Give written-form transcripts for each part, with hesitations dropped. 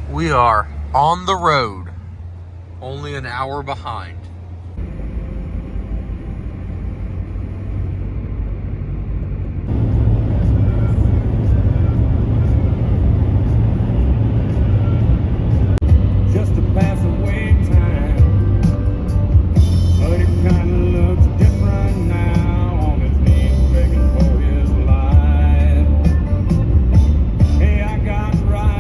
We are on the road, only an hour behind. Just to pass away time, but it kinda looks different now. On his knees begging for his life. Hey, I got right.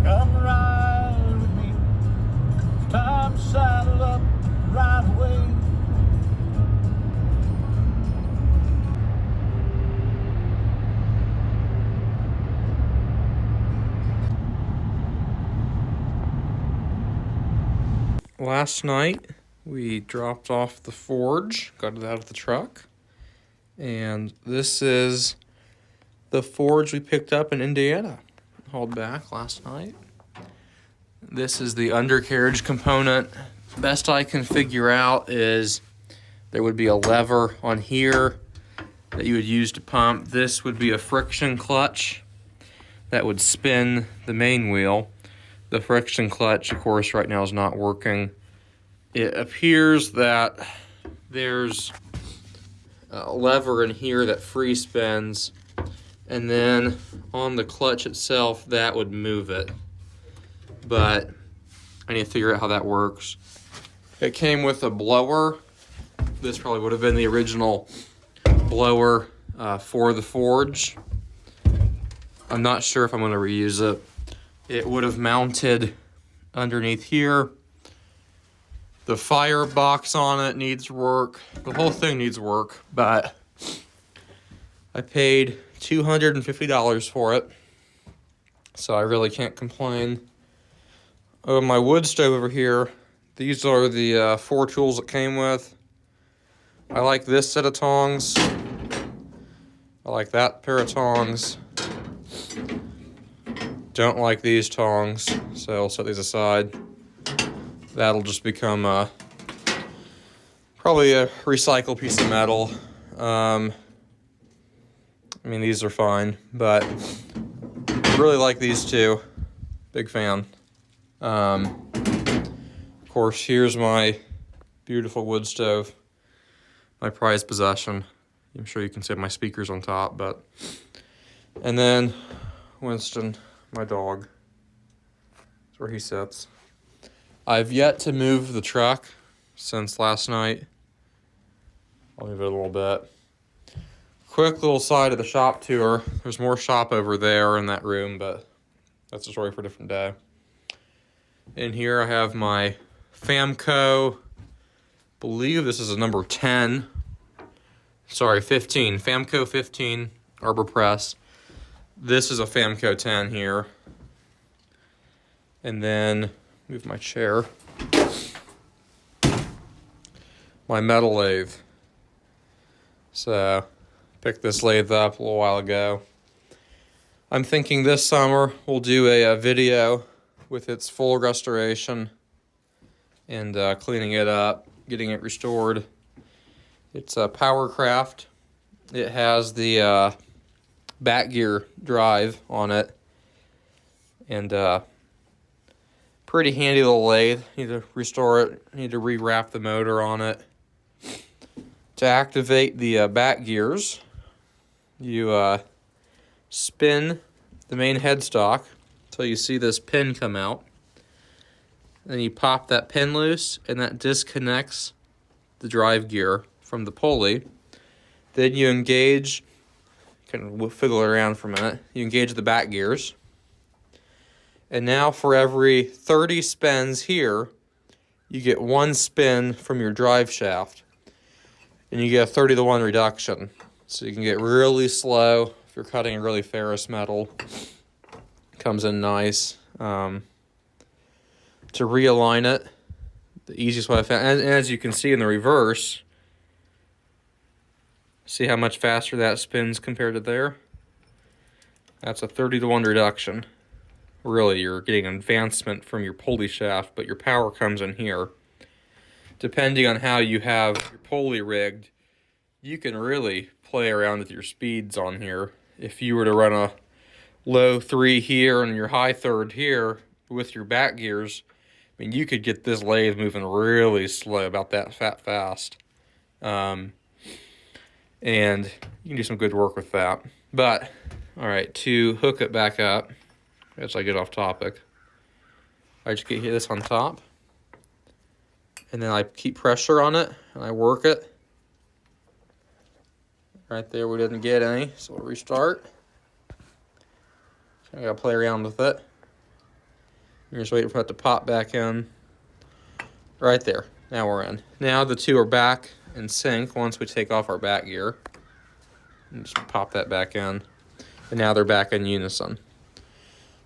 Come ride with me. Time to saddle up right away. Last night, we dropped off the forge, got it out of the truck, and this is the forge we picked up in Indiana, hauled back last night. This is the undercarriage component. Best I can figure out is there would be a lever on here that you would use to pump. This would be a friction clutch that would spin the main wheel. The friction clutch, of course, right now is not working. It appears that there's a lever in here that free spins, and then on the clutch itself, that would move it. But I need to figure out how that works. It came with a blower. This probably would have been the original blower for the forge. I'm not sure if I'm going to reuse it. It would have mounted underneath here. The firebox on it needs work. The whole thing needs work, but I paid $250 for it, so I really can't complain. Oh, my wood stove over here, these are the 4 tools it came with. I like this set of tongs. I like that pair of tongs. Don't like these tongs, so I'll set these aside. That'll just become probably a recycled piece of metal. I mean, these are fine, but I really like these two. Big fan. Of course, here's my beautiful wood stove, my prized possession. I'm sure you can see my speakers on top, but... And then Winston, my dog. That's where he sits. I've yet to move the truck since last night. I'll move it a little bit. Quick little side of the shop tour. There's more shop over there in that room, but that's a story for a different day. In here I have my Famco, believe this is a number 10. Sorry, 15. Famco 15 Arbor Press. This is a Famco 10 here. And then move my chair. My metal lathe. So, picked this lathe up a little while ago. I'm thinking this summer we'll do a video with its full restoration and cleaning it up, getting it restored. It's a Powercraft. It has the back gear drive on it. And pretty handy little lathe. Need to restore it. Need to rewrap the motor on it. To activate the back gears, you spin the main headstock until you see this pin come out. Then you pop that pin loose, and that disconnects the drive gear from the pulley. Then you engage, kind of fiddle around for a minute, you engage the back gears. And now for every 30 spins here, you get 1 spin from your drive shaft. And you get a 30-to-1 reduction. So you can get really slow if you're cutting a really ferrous metal. Comes in nice. To realign it, the easiest way I found, and as you can see in the reverse, see how much faster that spins compared to there? That's a 30-to-1 reduction. Really, you're getting advancement from your pulley shaft, but your power comes in here. Depending on how you have your pulley rigged, you can really play around with your speeds on here. If you were to run a low 3 here and your high 3rd here with your back gears, I mean, you could get this lathe moving really slow, about that fast. And you can do some good work with that. But, all right, to hook it back up, as I get off topic, I just get this on top. And then I keep pressure on it, and I work it. Right there, we didn't get any, so we'll restart. So I gotta play around with it. You're just waiting for it to pop back in. Right there, now we're in. Now the two are back in sync once we take off our back gear. And just pop that back in. And now they're back in unison.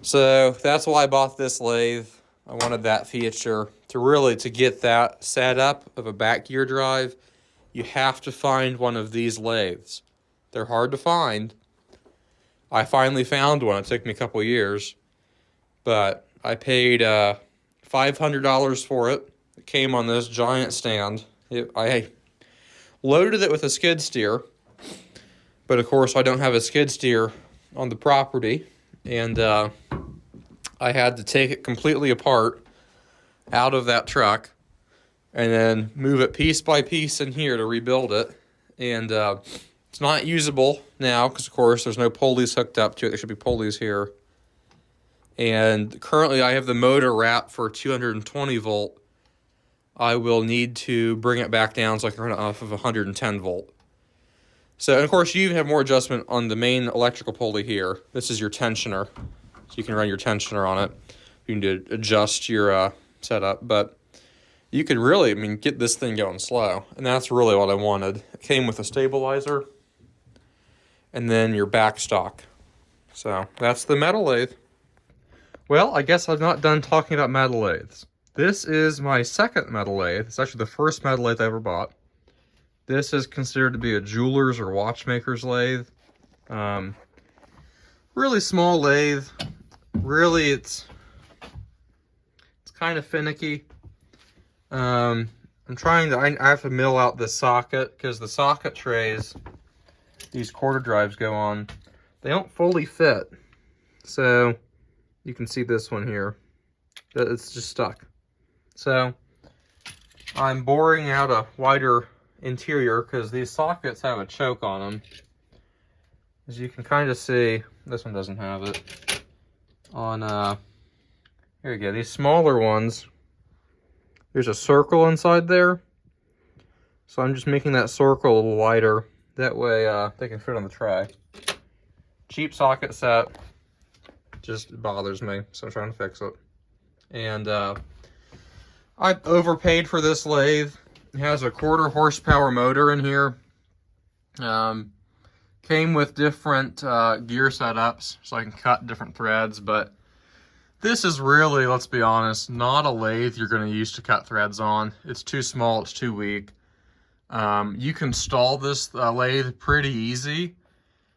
So that's why I bought this lathe. I wanted that feature to get that setup of a back gear drive. You have to find one of these lathes. They're hard to find. I finally found one. It took me a couple years, but I paid $500 for it. It came on this giant stand. I loaded it with a skid steer, but of course I don't have a skid steer on the property, and I had to take it completely apart out of that truck and then move it piece by piece in here to rebuild it. And it's not usable now because, of course, there's no pulleys hooked up to it. There should be pulleys here. And currently I have the motor wrapped for 220 volt. I will need to bring it back down so I can run it off of 110 volt. So, and of course, you even have more adjustment on the main electrical pulley here. This is your tensioner. So you can run your tensioner on it. You can adjust your setup, but you could really, get this thing going slow. And that's really what I wanted. It came with a stabilizer and then your back stock. So that's the metal lathe. Well, I guess I'm not done talking about metal lathes. This is my second metal lathe. It's actually the first metal lathe I ever bought. This is considered to be a jeweler's or watchmaker's lathe. Really small lathe. Really, it's kind of finicky. I have to mill out this socket because the socket trays these quarter drives go on, they don't fully fit. So you can see this one here. It's just stuck. So I'm boring out a wider interior because these sockets have a choke on them. As you can kind of see, this one doesn't have it. Here we go, these smaller ones, there's a circle inside there. So I'm just making that circle a little wider. That way they can fit on the tray. Cheap socket set, just bothers me, so I'm trying to fix it. And I overpaid for this lathe. It has a 1/4 horsepower motor in here. Came with different gear setups, so I can cut different threads, but this is really, let's be honest, not a lathe you're going to use to cut threads on. It's too small, it's too weak. You can stall this lathe pretty easy.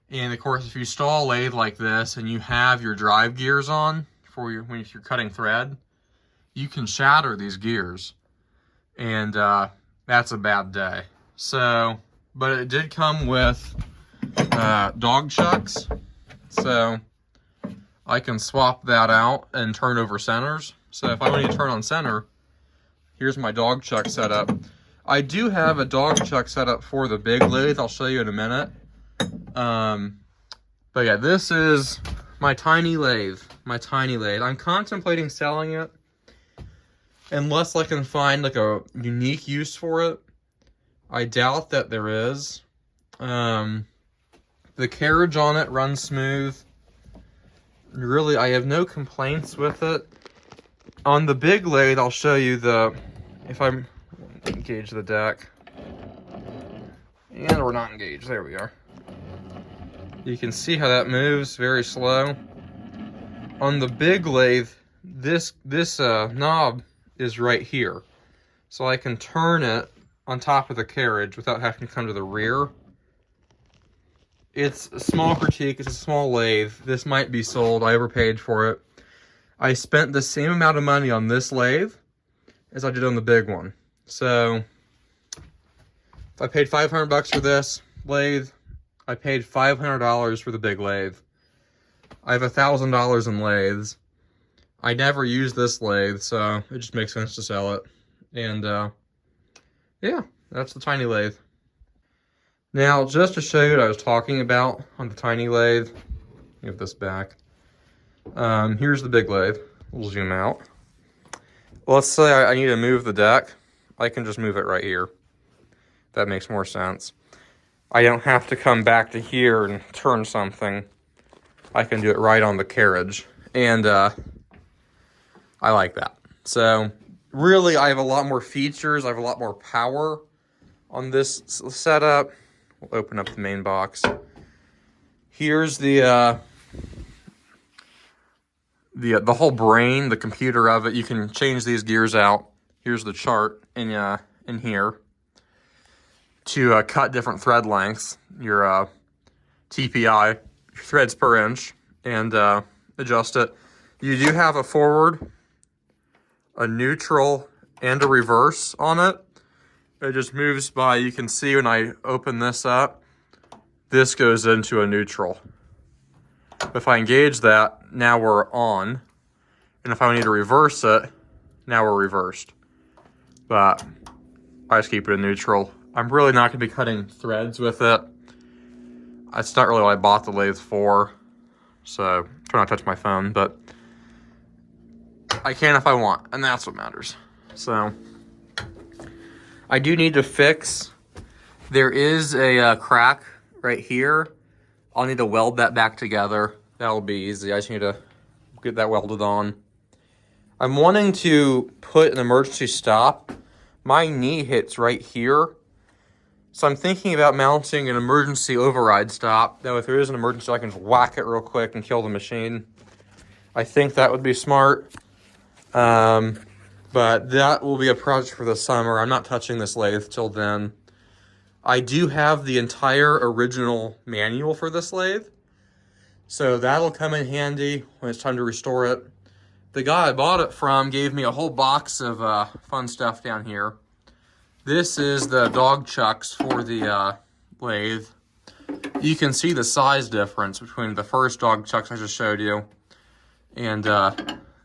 And of course, if you stall a lathe like this and you have your drive gears on for when you're cutting thread, you can shatter these gears. And that's a bad day. So, but it did come with dog chucks. So I can swap that out and turn over centers. So if I want to turn on center, here's my dog chuck setup. I do have a dog chuck setup for the big lathe. I'll show you in a minute. But yeah, this is my tiny lathe. My tiny lathe. I'm contemplating selling it unless I can find like a unique use for it. I doubt that there is. The carriage on it runs smooth. Really, I have no complaints with it. On the big lathe, I'll show you if I'm engage the deck. And we're not engaged. There we are. You can see how that moves very slow. On the big lathe, this knob is right here. So I can turn it on top of the carriage without having to come to the rear. It's a small critique, it's a small lathe. This might be sold, I overpaid for it. I spent the same amount of money on this lathe as I did on the big one. So, if I paid $500 for this lathe, I paid $500 for the big lathe. I have $1,000 in lathes. I never use this lathe, so it just makes sense to sell it. And, yeah, that's the tiny lathe. Now, just to show you what I was talking about on the tiny lathe, give this back. Here's the big lathe. We'll zoom out. Let's say I need to move the deck. I can just move it right here. That makes more sense. I don't have to come back to here and turn something. I can do it right on the carriage. And I like that. So, really, I have a lot more features. I have a lot more power on this setup. We'll open up the main box. Here's the whole brain, the computer of it. You can change these gears out. Here's the chart in here to cut different thread lengths, your TPI, threads per inch, and adjust it. You do have a forward, a neutral, and a reverse on it. It just moves by. You can see when I open this up, this goes into a neutral. If I engage that, now we're on. And if I need to reverse it, now we're reversed. But I just keep it in neutral. I'm really not going to be cutting threads with it. It's not really what I bought the lathe for. So, try not to touch my phone, but I can if I want, and that's what matters. So, I do need to fix. There is a crack right here. I'll need to weld that back together. That'll be easy. I just need to get that welded on. I'm wanting to put an emergency stop. My knee hits right here. So I'm thinking about mounting an emergency override stop. That if there is an emergency, I can just whack it real quick and kill the machine. I think that would be smart. But that will be a project for the summer. I'm not touching this lathe till then. I do have the entire original manual for this lathe. So that'll come in handy when it's time to restore it. The guy I bought it from gave me a whole box of fun stuff down here. This is the dog chucks for the lathe. You can see the size difference between the first dog chucks I just showed you and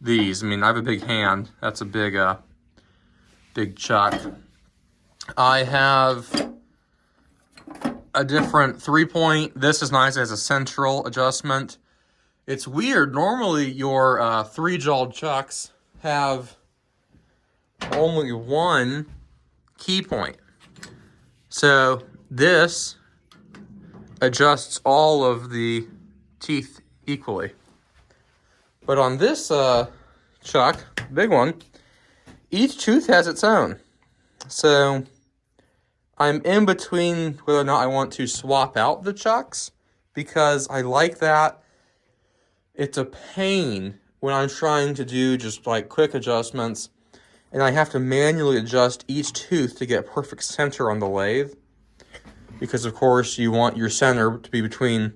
these. I mean, I have a big hand. That's a big, big chuck. I have a different 3-point. This is nice. It has a central adjustment. It's weird. Normally, your 3-jawed chucks have only one key point. So this adjusts all of the teeth equally. But on this chuck, big one, each tooth has its own. So I'm in between whether or not I want to swap out the chucks because I like that. It's a pain when I'm trying to do just like quick adjustments and I have to manually adjust each tooth to get a perfect center on the lathe. Because of course you want your center to be between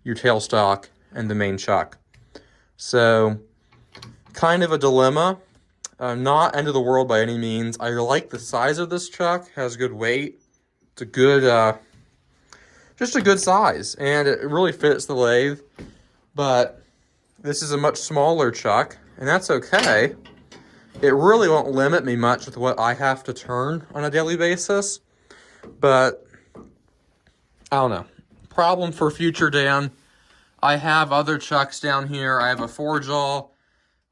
your tailstock and the main chuck. So, kind of a dilemma. Not end of the world by any means. I like the size of this chuck, has good weight. It's a good, just a good size, and it really fits the lathe. But this is a much smaller chuck, and that's okay. It really won't limit me much with what I have to turn on a daily basis. But I don't know. Problem for future Dan. I have other chucks down here. I have a 4-jaw.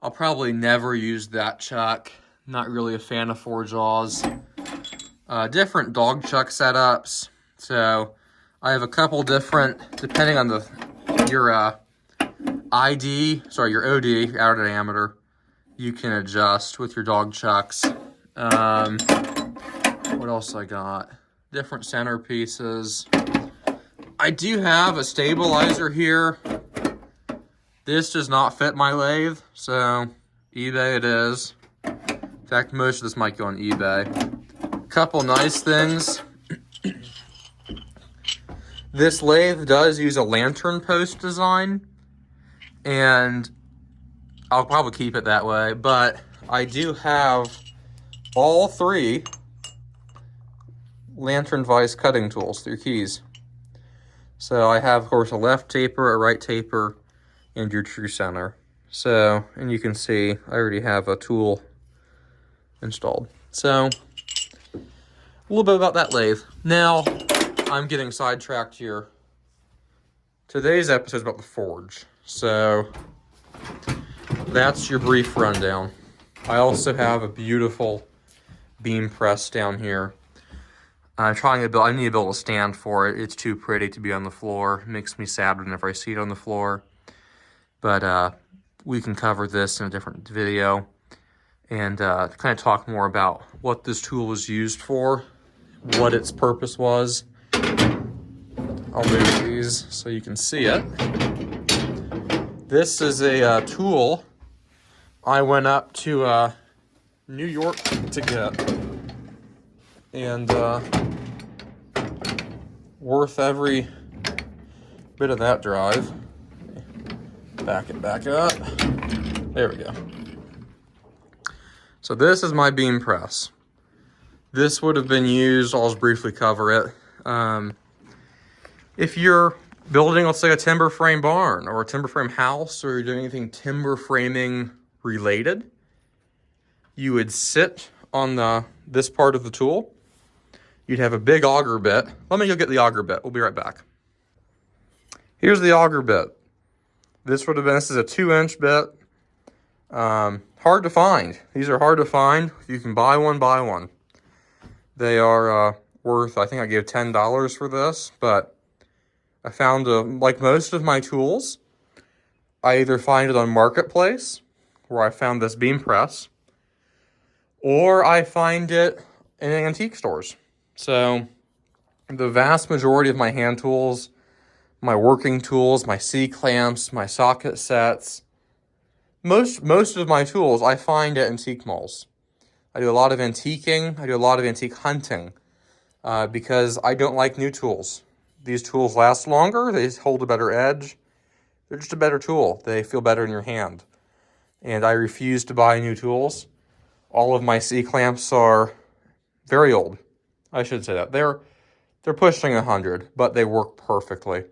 I'll probably never use that chuck. Not really a fan of 4-jaws. Different dog chuck setups. So I have a couple different, depending on your your OD, outer diameter, you can adjust with your dog chucks. What else I got? Different centerpieces. I do have a stabilizer here. This does not fit my lathe, so eBay it is. In fact, most of this might go on eBay. Couple nice things. This lathe does use a lantern post design, and I'll probably keep it that way, but I do have all 3 lantern vise cutting tools through keys. So I have, of course, a left taper, a right taper, and your true center. So, and you can see I already have a tool installed. So, a little bit about that lathe. Now, I'm getting sidetracked here. Today's episode is about the forge. So, that's your brief rundown. I also have a beautiful beam press down here. I'm trying to build, I need to build a stand for it. It's too pretty to be on the floor. It makes me sad whenever I see it on the floor. But we can cover this in a different video and kind of talk more about what this tool was used for, what its purpose was. I'll move these so you can see it. This is a tool I went up to New York to get. And worth every bit of that drive. Back it back up. There we go. So this is my beam press. This would have been used, I'll just briefly cover it. If you're building, let's say, a timber frame barn or a timber frame house, or you're doing anything timber framing related, you would sit on this part of the tool. You'd have a big auger bit. Let me go get the auger bit. We'll be right back. Here's the auger bit. This is a 2-inch bit. Hard to find. These are hard to find. If you can buy one, buy one. They are worth, I think I gave $10 for this, but I found, like most of my tools, I either find it on Marketplace, where I found this beam press, or I find it in antique stores. So the vast majority of my hand tools, my working tools, my C-clamps, my socket sets, most of my tools I find at antique malls. I do a lot of antiquing. I do a lot of antique hunting because I don't like new tools. These tools last longer. They hold a better edge. They're just a better tool. They feel better in your hand. And I refuse to buy new tools. All of my C-clamps are very old. I should say that. They're pushing 100, but they work perfectly.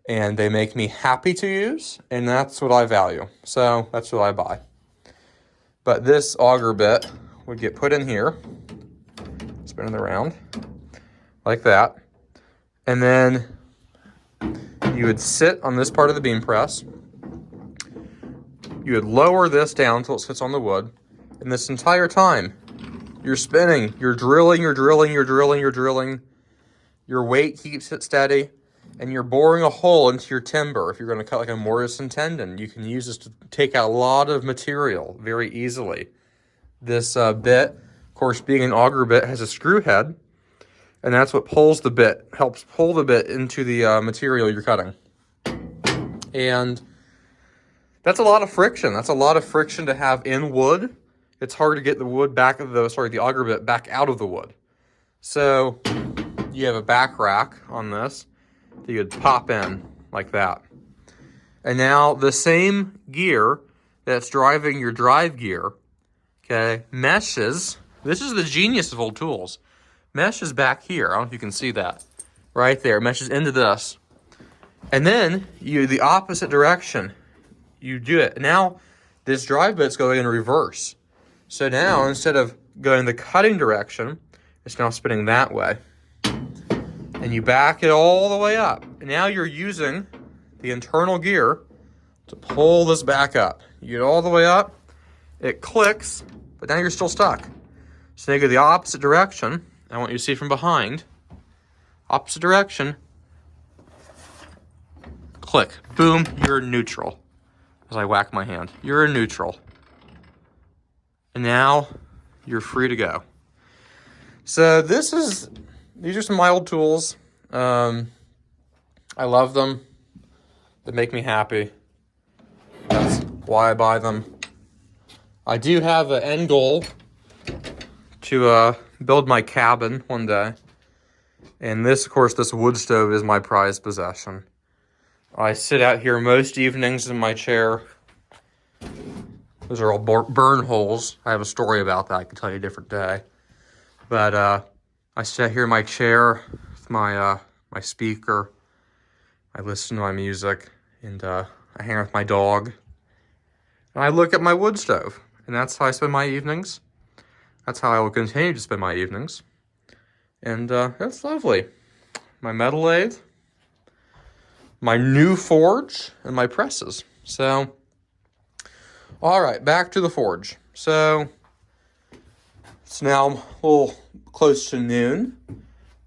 And they make me happy to use, and that's what I value. So that's what I buy. But this auger bit would get put in here, spin it around, like that. And then you would sit on this part of the beam press. You would lower this down until it sits on the wood. And this entire time, you're spinning, you're drilling, you're drilling, you're drilling, you're drilling. Your weight keeps it steady, and you're boring a hole into your timber. If you're going to cut like a mortise and tenon, you can use this to take out a lot of material very easily. This bit, of course, being an auger bit, has a screw head, and that's what pulls the bit, helps pull the bit into the material you're cutting. And that's a lot of friction. That's a lot of friction to have in wood. It's hard to get the wood back of the auger bit back out of the wood. So you have a back rack on this that you would pop in like that. And now the same gear that's driving your drive gear, okay, meshes. This is the genius of old tools. meshes back here. I don't know if you can see that. Right there, it meshes into this. And then, the opposite direction, you do it. Now, this drive bit's going in reverse. So now, instead of going the cutting direction, it's now spinning that way. And you back it all the way up. And now you're using the internal gear to pull this back up. You get all the way up, it clicks, but now you're still stuck. So now you go the opposite direction. I want you to see from behind. Opposite direction. Click. Boom, you're in neutral. As I whack my hand. You're in neutral. And now you're free to go. So these are some of my old tools. I love them. They make me happy. That's why I buy them. I do have an end goal to build my cabin one day. And this, of course, this wood stove is my prized possession. I sit out here most evenings in my chair. Those are all burn holes. I have a story about that. I can tell you a different day. But I sit here in my chair with my speaker. I listen to my music, and I hang out with my dog. And I look at my wood stove, and that's how I spend my evenings. That's how I will continue to spend my evenings. And that's lovely. My metal lathe, my new forge, and my presses. So, all right, back to the forge. So, it's now a little close to noon,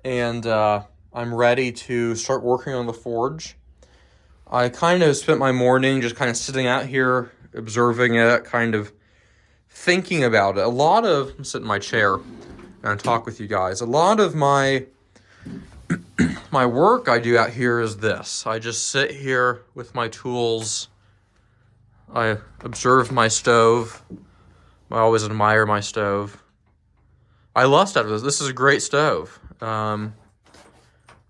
and I'm ready to start working on the forge. I kind of spent my morning just kind of sitting out here, observing it, kind of thinking about it. I'm sitting in my chair and talk with you guys. A lot of my work I do out here is this. I just sit here with my tools. I observe my stove. I always admire my stove. I lust out of this. This is a great stove. I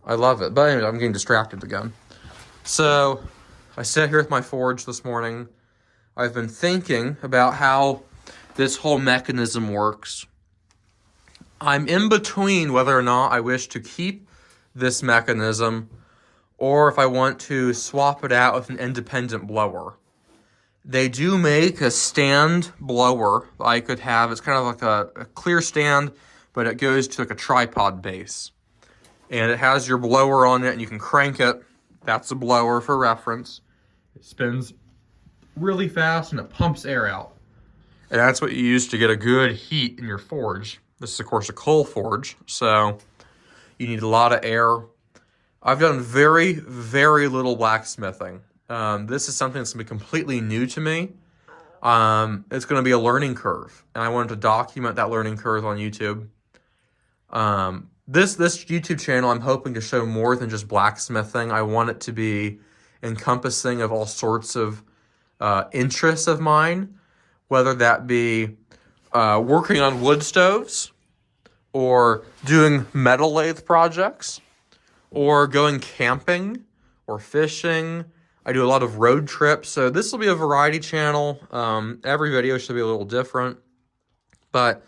love it. But anyway, I'm getting distracted again. So, I sat here with my forge this morning. I've been thinking about how this whole mechanism works. I'm in between whether or not I wish to keep this mechanism or if I want to swap it out with an independent blower. They do make a stand blower I could have. It's kind of like a clear stand, but it goes to like a tripod base. And it has your blower on it, and you can crank it. That's a blower for reference. It spins really fast, and it pumps air out. And that's what you use to get a good heat in your forge. This is, of course, a coal forge, so you need a lot of air. I've done very, very little blacksmithing. This is something that's going to be completely new to me. It's going to be a learning curve, and I wanted to document that learning curve on YouTube. This YouTube channel, I'm hoping to show more than just blacksmithing. I want it to be encompassing of all sorts of interests of mine, whether that be working on wood stoves, or doing metal lathe projects, or going camping, or fishing. I do a lot of road trips, so this will be a variety channel. Every video should be a little different, but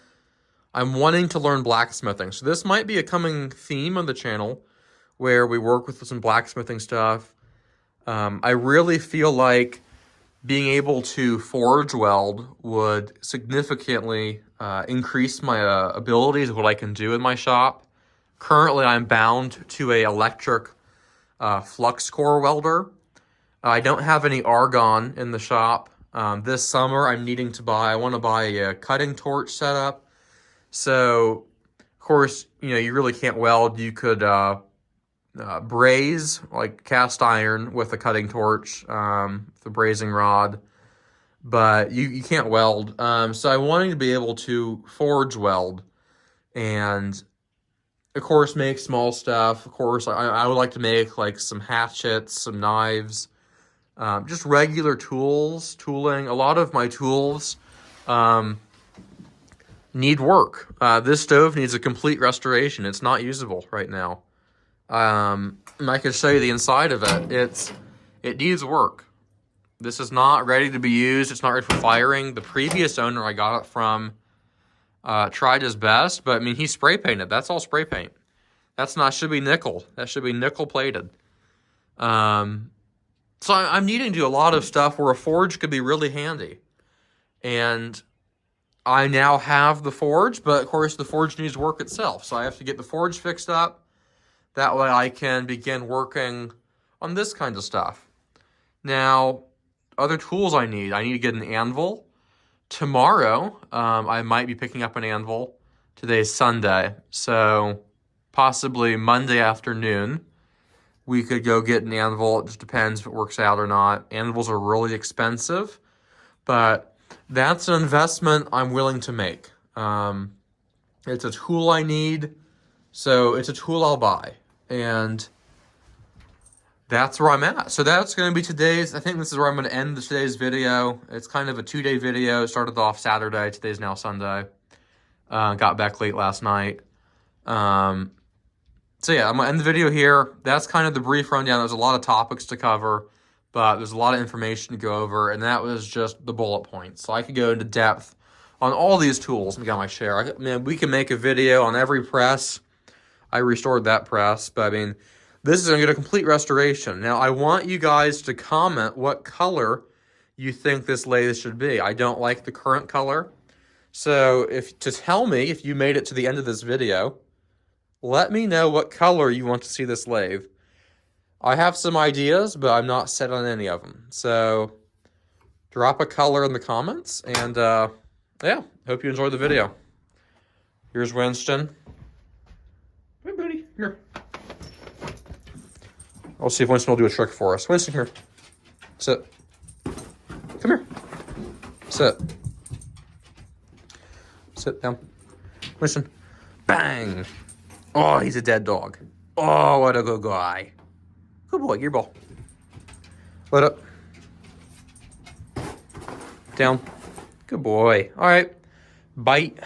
I'm wanting to learn blacksmithing. So this might be a coming theme on the channel, where we work with some blacksmithing stuff. I really feel like being able to forge weld would significantly increase my abilities of what I can do in my shop. Currently, I'm bound to a electric flux core welder. I don't have any argon in the shop. This summer, I want to buy a cutting torch setup. So, of course, you really can't weld. You could braze, like cast iron with a cutting torch, the brazing rod, but you can't weld. So I wanted to be able to forge weld and, of course, make small stuff. Of course, I would like to make like some hatchets, some knives, just regular tooling. A lot of my tools need work. This stove needs a complete restoration. It's not usable right now. And I can show you the inside of it. It needs work. This is not ready to be used. It's not ready for firing. The previous owner I got it from tried his best, but I mean, he spray painted. That's all spray paint. That's not, should be nickel. That should be nickel plated. So I'm needing to do a lot of stuff where a forge could be really handy. And I now have the forge, but of course the forge needs to work itself. So I have to get the forge fixed up. That way I can begin working on this kind of stuff. Now, other tools I need to get an anvil. Tomorrow, I might be picking up an anvil. Today's Sunday, so possibly Monday afternoon, we could go get an anvil. It just depends if it works out or not. Anvils are really expensive, but that's an investment I'm willing to make. It's a tool I need, so it's a tool I'll buy. And that's where I'm at. So that's going to be today's, I think this is where I'm going to end today's video. It's kind of a 2-day video. It started off Saturday. Today's now Sunday. Got back late last night. So yeah, I'm going to end the video here. That's kind of the brief rundown. There's a lot of topics to cover, but there's a lot of information to go over, and that was just the bullet points. So I could go into depth on all these tools. I got my share. I mean, we can make a video on every press. I restored that press, but I mean, this is going to get a complete restoration. Now, I want you guys to comment what color you think this lathe should be. I don't like the current color. So to tell me if you made it to the end of this video, let me know what color you want to see this lathe. I have some ideas, but I'm not set on any of them. So drop a color in the comments, and yeah, hope you enjoyed the video. Here's Winston. Hey, buddy, come here. I'll see if Winston will do a trick for us. Winston, come here. Sit. Come here. Sit. Sit down. Winston. Bang. Oh, he's a dead dog. Oh, what a good guy. Good boy, your ball. Let up. Down. Good boy. All right. Bite.